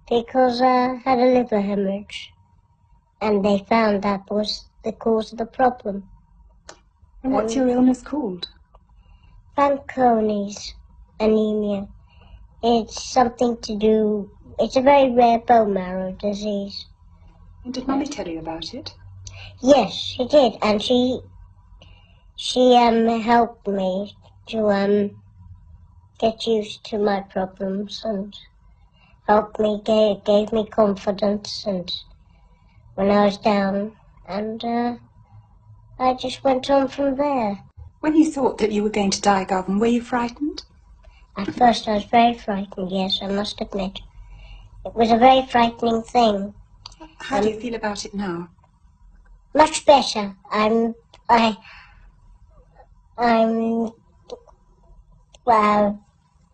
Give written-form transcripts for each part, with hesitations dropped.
because I had a liver hemorrhage, and they found that was the cause of the problem. And what's your illness called? Fanconi's anemia. It's something to do, it's a very rare bone marrow disease. And did Mummy tell you about it? Yes, she did, and she helped me to get used to my problems and helped me, gave me confidence and when I was down, and I just went on from there. When you thought that you were going to die, Garvin, were you frightened? At first I was very frightened, yes, I must admit. It was a very frightening thing. How do you feel about it now? Much better. I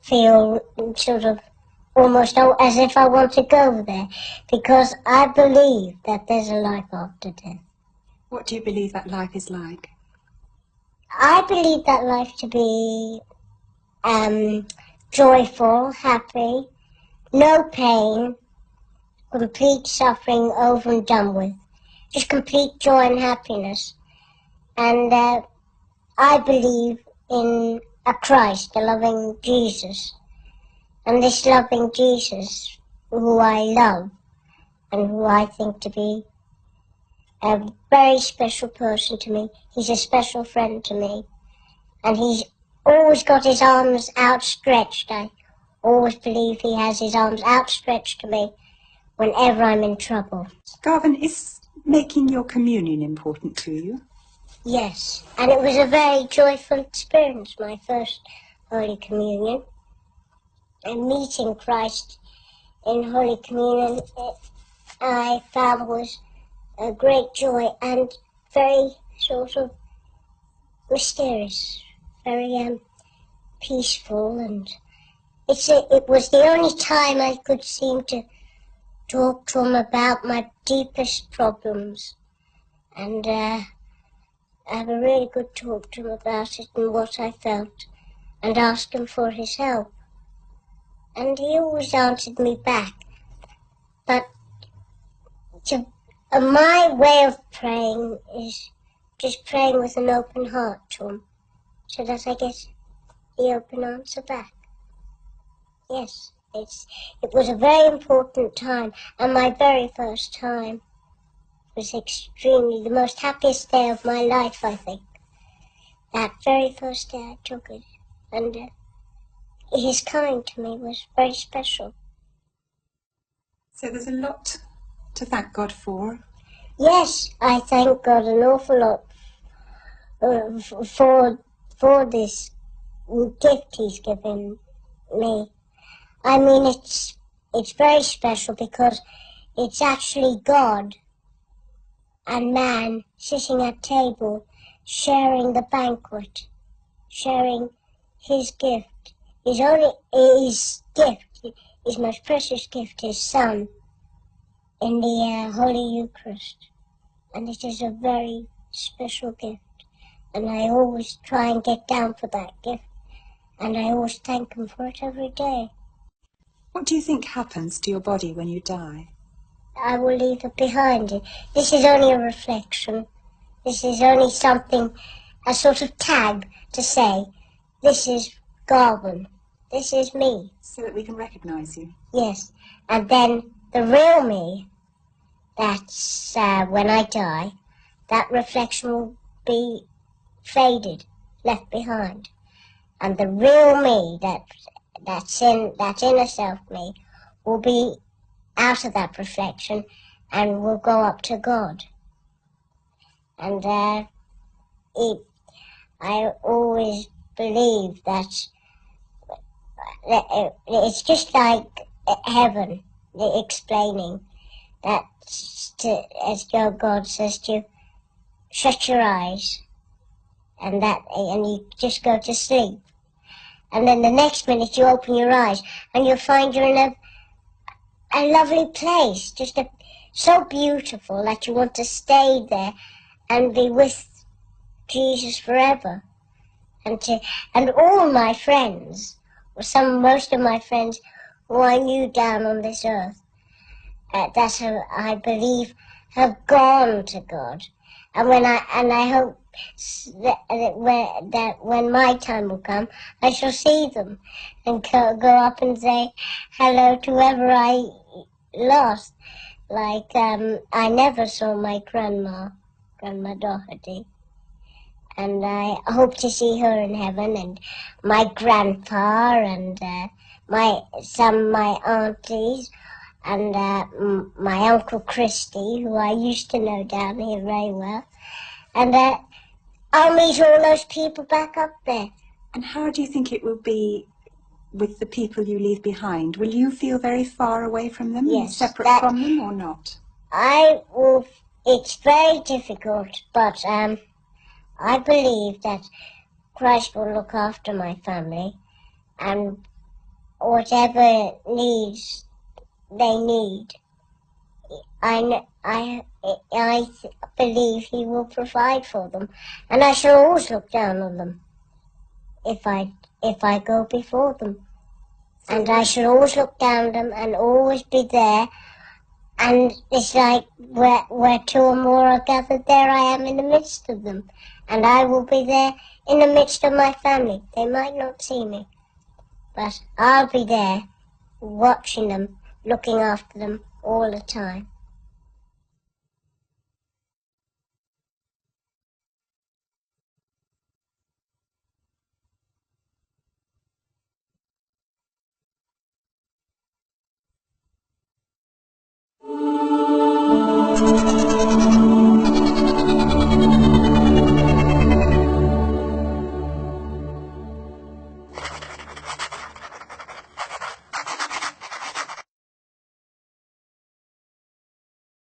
feel sort of almost as if I want to go there, because I believe that there's a life after death. What do you believe that life is like? I believe that life to be joyful, happy, no pain, complete suffering over and done with. Just complete joy and happiness. And I believe in a Christ, a loving Jesus. And this loving Jesus, who I love and who I think to be a very special person to me. He's a special friend to me. And he's always got his arms outstretched. I always believe he has his arms outstretched to me whenever I'm in trouble. Garvin, is making your communion important to you? Yes, and it was a very joyful experience, my first Holy Communion. And meeting Christ in Holy Communion, I found was a great joy and very sort of mysterious, very peaceful, and it was the only time I could seem to talk to him about my deepest problems and have a really good talk to him about it and what I felt and ask him for his help. And he always answered me back. But my way of praying is just praying with an open heart to him so that I get the open answer back. Yes, it was a very important time, and my very first time was extremely the most happiest day of my life, I think. That very first day I took it, and his coming to me was very special. So there's a lot to thank God for? Yes, I thank God an awful lot for this gift he's given me. I mean, it's very special because it's actually God and man sitting at table, sharing the banquet, sharing his gift, his gift, his most precious gift, his Son, in the Holy Eucharist. And it is a very special gift. And I always try and get down for that gift. And I always thank him for it every day. What do you think happens to your body when you die? I will leave it behind. This is only a reflection. This is only something, a sort of tag to say, this is Garvin. This is me. So that we can recognise you? Yes. And then the real me, that's when I die, that reflection will be faded, left behind. And the real me, that inner self me, will be out of that reflection and will go up to God. And I always believe that it's just like heaven, explaining that as God says to you, shut your eyes, and you just go to sleep. And then the next minute you open your eyes and you'll find you're in a lovely place, just so beautiful that you want to stay there and be with Jesus forever. And all my friends, most of my friends who I knew down on this earth, that I believe have gone to God, and I hope that when my time will come, I shall see them and go up and say hello to whoever I lost. Like I never saw my Grandma Doherty, and I hope to see her in heaven, and my grandpa, and my aunties, and my Uncle Christy, who I used to know down here very well, and I'll meet all those people back up there. And how do you think it will be with the people you leave behind? Will you feel very far away from them, Yes, separate from them, or not? I will. It's very difficult, but I believe that Christ will look after my family, and whatever needs they need, I believe He will provide for them, and I shall always look down on them if I go before them, and I shall always look down on them and always be there. And it's like where two or more are gathered, there I am in the midst of them. And I will be there in the midst of my family. They might not see me, but I'll be there watching them, looking after them all the time.